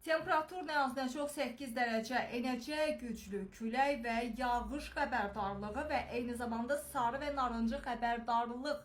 Temperatur nə az nə çox 8 dərəcə enəcək, güclü külək və yağış xəbərdarlığı və eyni zamanda sarı və narıncı xəbərdarlıq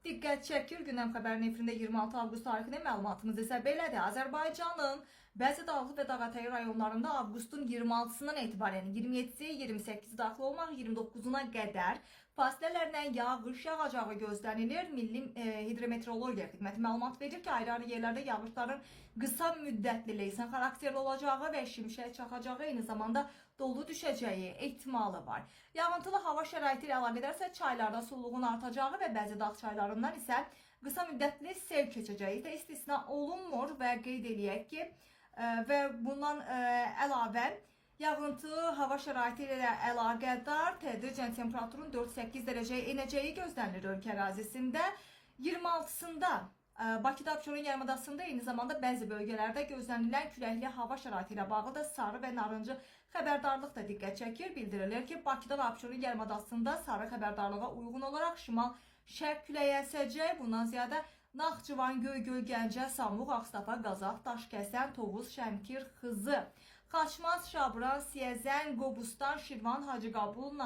diqqət çəkir. Gündəm xəbərinin efirində 26 avqust tarixinin məlumatımız isə belədir. Azərbaycanın bəzi dağlıq və dağətəyi rayonlarında avqustun 26-sından etibarən 27-si, 28-i daxil olmaq 29-una qədər fasilələrlə yağış yağacağı gözlənilir. Milli Hidrometeorologiya Xidməti məlumat verir ki, ayrı-ayrı yerlərdə yağışların qısa müddətli leysan xarakterli olacağı və şimşək çaxacağı, eyni zamanda dolu düşəcəyi ehtimalı var. Yağıntılı hava şəraiti ilə əlaqə edərsə, çaylarda sululuğun artacağı və bəzi dağ çaylarından isə qısa müddətli sel keçəcəyi də istisna olunmur və qeyd eləyək ki, və bundan əlavə yağıntı hava şəraiti ilə əlaqədar tədricən temperaturun 4-8 dərəcəyə enəcəyi gözlənilir ölkə ərazisində. 26-sında Bakıda, Abşeron yarımadasında, eyni zamanda bəzi bölgələrdə gözlənilən küləkli hava şəraiti ilə bağlı da sarı və narıncı xəbərdarlıq da diqqət çəkir. Bildirilir ki, Bakıda və Abşeron yarımadasında sarı xəbərdarlığa uyğun olaraq şimal-şərq küləyi əsəcək. Bundan ziyadə Naxçıvan, Göygöl, Gəncə, Samux, Ağstafa, Qazax, Daşkəsən, Tovuz, Şəmkir, Xızı, Xaçmaz, Şabran, Siyəzən, Qobustan, Şirvan, Hacıqabul,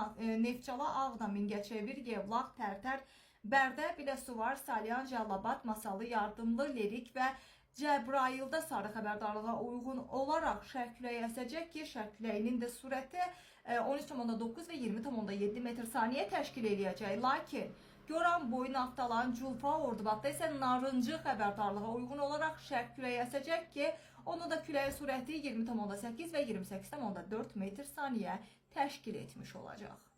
Neftçala, Ağdam, Mingəçevir, Yevlax, Tərtər, Bərdə, Biləsuvar, Salyan, Cəlilabad, Masallı, Yardımlı, Lerik və Cəbrayılda sarı xəbərdarlığa uyğun olaraq şərq küləyi əsəcək ki, şərq küləyinin də sürəti 13,9 və 20,7 metr/saniyə təşkil edəcək. Lakin Goran, boyu, Naftalan, Culfa, Ordubadda isə narıncı xəbərdarlığa uyğun olaraq şərq küləyi əsəcək ki, onun da küləyin sürəti 20,8 və 28,4 metr/saniyə təşkil etmiş olacaq.